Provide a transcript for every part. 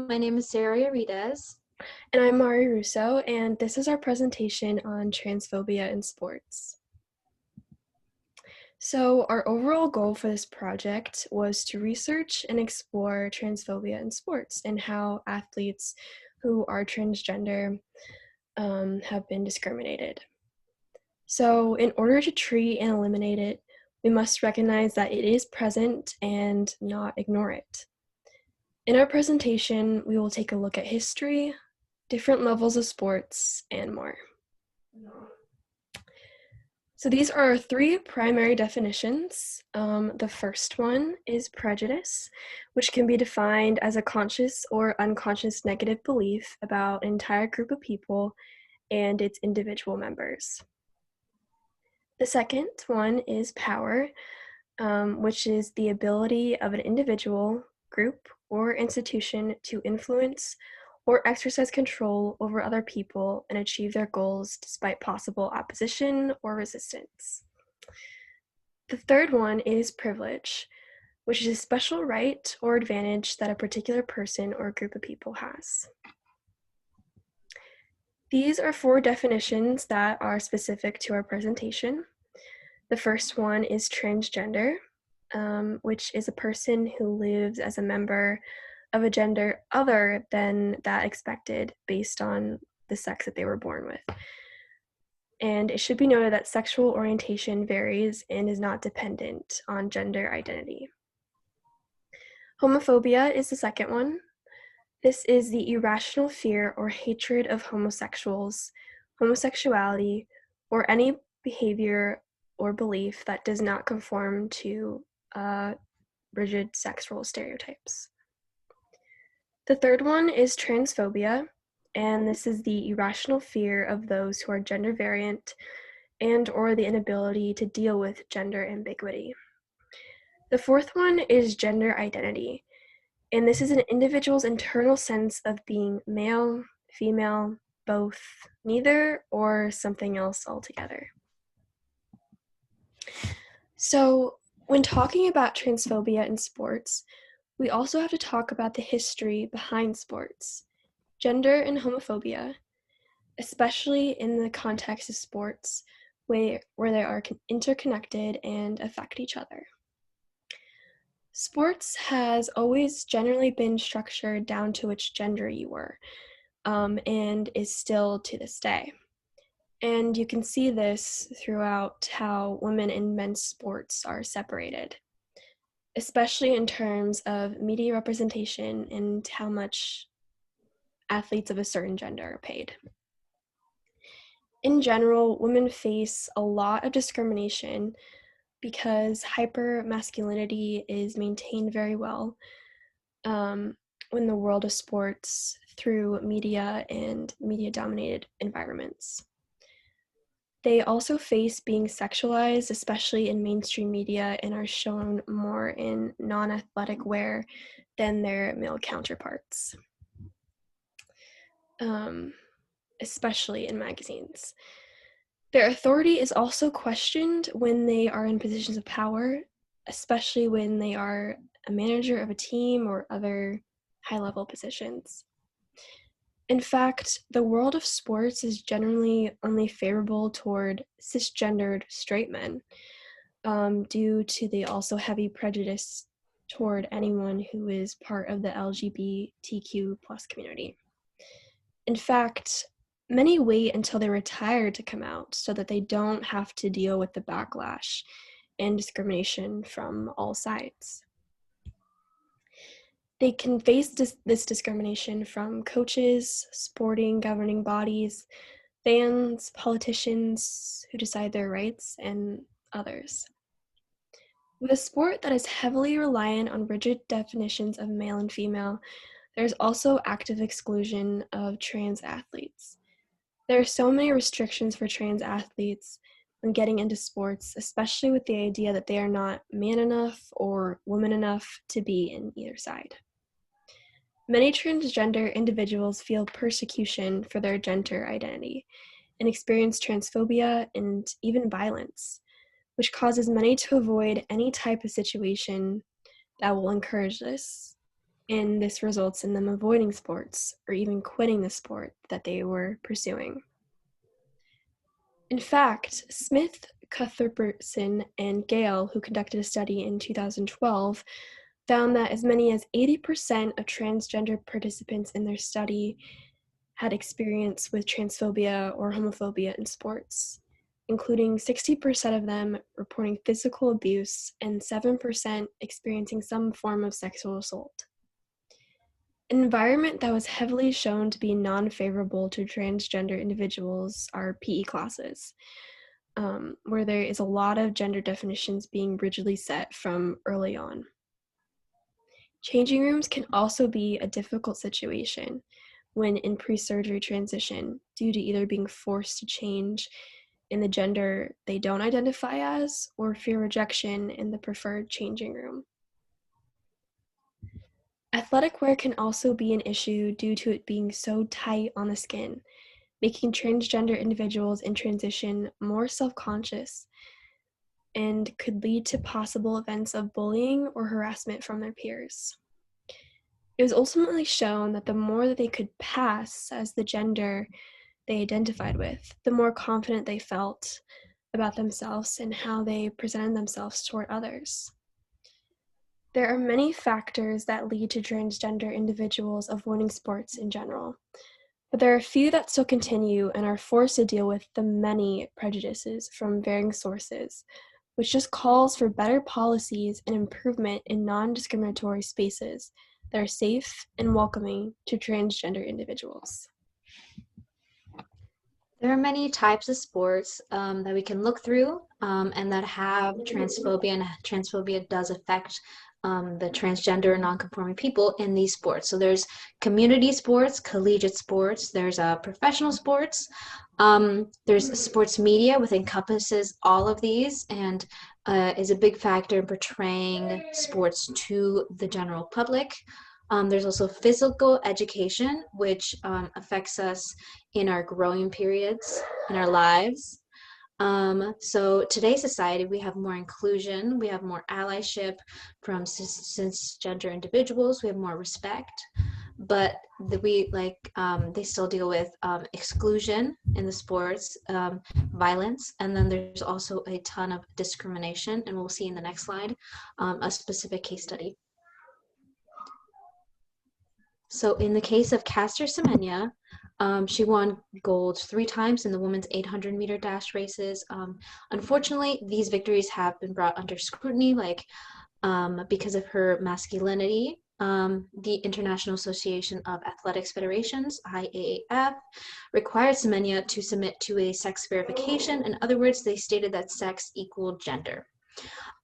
my name is Sarah Arides. And I'm Mari Russo, and this is our presentation on transphobia in sports. So our overall goal for this project was to research and explore transphobia in sports and how athletes who are transgender have been discriminated. So in order to treat and eliminate it, we must recognize that it is present and not ignore it. In our presentation, we will take a look at history, different levels of sports, and more. So these are our three primary definitions. The first one is prejudice, which can be defined as a conscious or unconscious negative belief about an entire group of people and its individual members. The second one is power, which is the ability of an individual, group, or institution to influence or exercise control over other people and achieve their goals despite possible opposition or resistance. The third one is privilege, which is a special right or advantage that a particular person or group of people has. These are four definitions that are specific to our presentation. The first one is transgender, which is a person who lives as a member of a gender other than that expected based on the sex that they were born with. And it should be noted that sexual orientation varies and is not dependent on gender identity. Homophobia is the second one. This is the irrational fear or hatred of homosexuals, homosexuality, or any behavior or belief that does not conform to rigid sex role stereotypes. The third one is transphobia, and this is the irrational fear of those who are gender variant and or the inability to deal with gender ambiguity. The fourth one is gender identity, and this is an individual's internal sense of being male, female, both, neither, or something else altogether. So when talking about transphobia in sports, we also have to talk about the history behind sports, gender and homophobia, especially in the context of sports where they are interconnected and affect each other. Sports has always generally been structured down to which gender you were, and is still to this day. And you can see this throughout how women and men's sports are separated, especially in terms of media representation and how much athletes of a certain gender are paid. In general, women face a lot of discrimination because hypermasculinity is maintained very well in the world of sports through media and media-dominated environments. They also face being sexualized, especially in mainstream media, and are shown more in non-athletic wear than their male counterparts, especially in magazines. Their authority is also questioned when they are in positions of power, especially when they are a manager of a team or other high-level positions. In fact, the world of sports is generally only favorable toward cisgendered straight men, due to the also heavy prejudice toward anyone who is part of the LGBTQ plus community. In fact, many wait until they retire to come out so that they don't have to deal with the backlash and discrimination from all sides. They can face this discrimination from coaches, sporting governing bodies, fans, politicians who decide their rights, and others. With a sport that is heavily reliant on rigid definitions of male and female, there's also active exclusion of trans athletes. There are so many restrictions for trans athletes when getting into sports, especially with the idea that they are not man enough or woman enough to be in either side. Many transgender individuals feel persecution for their gender identity and experience transphobia and even violence, which causes many to avoid any type of situation that will encourage this. and this results in them avoiding sports or even quitting the sport that they were pursuing. In fact, Smith, Cuthbertson, and Gale, who conducted a study in 2012, found that as many as 80% of transgender participants in their study had experience with transphobia or homophobia in sports, including 60% of them reporting physical abuse and 7% experiencing some form of sexual assault. An environment that was heavily shown to be non-favorable to transgender individuals are PE classes, where there is a lot of gender definitions being rigidly set from early on. Changing rooms can also be a difficult situation when in pre-surgery transition due to either being forced to change in the gender they don't identify as or fear rejection in the preferred changing room. Athletic wear can also be an issue due to it being so tight on the skin, making transgender individuals in transition more self-conscious and could lead to possible events of bullying or harassment from their peers. It was ultimately shown that the more that they could pass as the gender they identified with, the more confident they felt about themselves and how they presented themselves toward others. There are many factors that lead to transgender individuals avoiding sports in general, but there are a few that still continue and are forced to deal with the many prejudices from varying sources, which just calls for better policies and improvement in non-discriminatory spaces that are safe and welcoming to transgender individuals. There are many types of sports that we can look through and that have transphobia, and transphobia does affect the transgender and non-conforming people in these sports. So there's community sports, collegiate sports, there's professional sports, there's sports media, which encompasses all of these and is a big factor in portraying sports to the general public. There's also physical education, which affects us in our growing periods in our lives. So today's society, we have more inclusion, we have more allyship from cisgender individuals, we have more respect, but they still deal with exclusion in the sports, violence, and then there's also a ton of discrimination, and we'll see in the next slide a specific case study. So in the case of Caster Semenya, she won gold 3 times in the women's 800-meter dash races. Unfortunately, these victories have been brought under scrutiny, because of her masculinity. The International Association of Athletics Federations, IAAF, required Semenya to submit to a sex verification. In other words, they stated that sex equaled gender.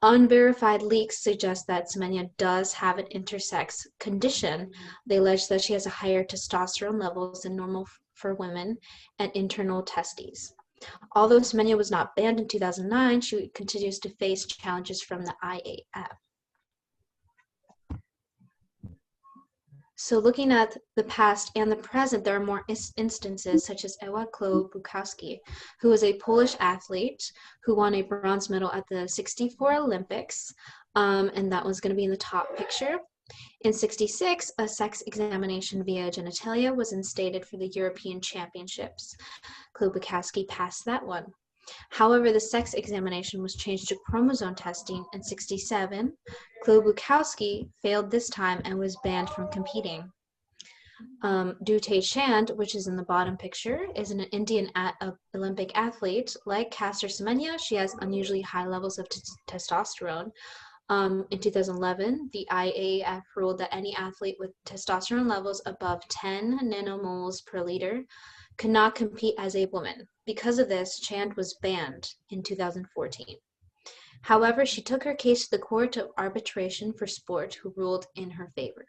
Unverified leaks suggest that Semenya does have an intersex condition. They allege that she has a higher testosterone levels than normal for women and internal testes. Although Semenya was not banned in 2009, she continues to face challenges from the IAF. So looking at the past and the present, there are more instances such as Ewa Klobuchowski, who was a Polish athlete who won a bronze medal at the 64 Olympics, and that was going to be in the top picture. In 66, a sex examination via genitalia was instated for the European Championships. Klobuchowski passed that one. However, the sex examination was changed to chromosome testing in 67. Klobuchowski failed this time and was banned from competing. Dute Chand, which is in the bottom picture, is an Indian Olympic athlete. Like Caster Semenya, she has unusually high levels of testosterone. In 2011, the IAAF ruled that any athlete with testosterone levels above 10 nanomoles per liter could not compete as a woman. Because of this, Chand was banned in 2014. However, she took her case to the Court of Arbitration for Sport, who ruled in her favor.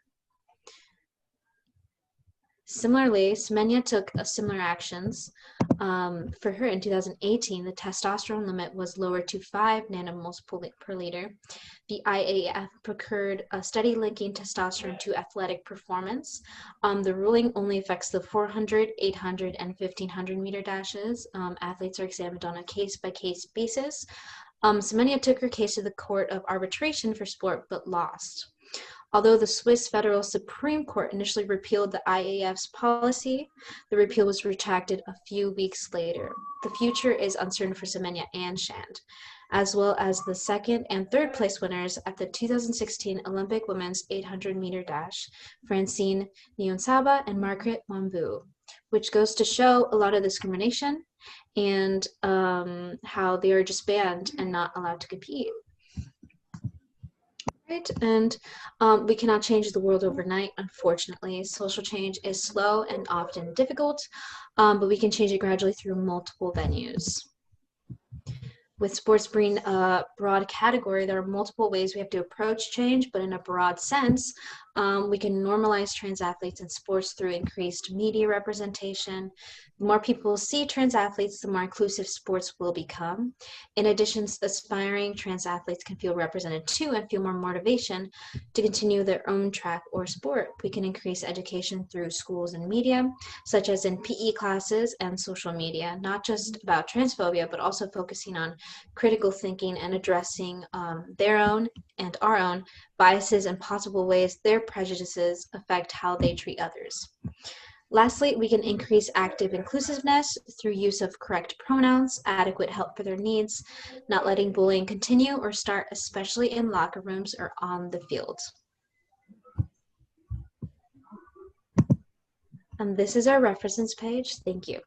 Similarly, Semenya took similar actions. For her in 2018, the testosterone limit was lowered to 5 nanomoles per liter. The IAAF procured a study linking testosterone to athletic performance. The ruling only affects the 400, 800, and 1500 meter dashes. Athletes are examined on a case-by-case basis. Semenya took her case to the Court of Arbitration for Sport, but lost. Although the Swiss Federal Supreme Court initially repealed the IAF's policy, the repeal was retracted a few weeks later. The future is uncertain for Semenya and Shand, as well as the second and third place winners at the 2016 Olympic women's 800-meter dash, Francine Niyonsaba and Margaret Wambu, which goes to show a lot of discrimination and how they are just banned and not allowed to compete. Right? And we cannot change the world overnight, unfortunately. Social change is slow and often difficult, but we can change it gradually through multiple venues. With sports being a broad category, there are multiple ways we have to approach change, but in a broad sense, we can normalize trans athletes in sports through increased media representation. The more people see trans athletes, the more inclusive sports will become. In addition, aspiring trans athletes can feel represented too and feel more motivation to continue their own track or sport. We can increase education through schools and media, such as in PE classes and social media, not just about transphobia, but also focusing on critical thinking and addressing their own and our own biases and possible ways their prejudices affect how they treat others. Lastly, we can increase active inclusiveness through use of correct pronouns, adequate help for their needs, not letting bullying continue or start, especially in locker rooms or on the field. And this is our references page. Thank you.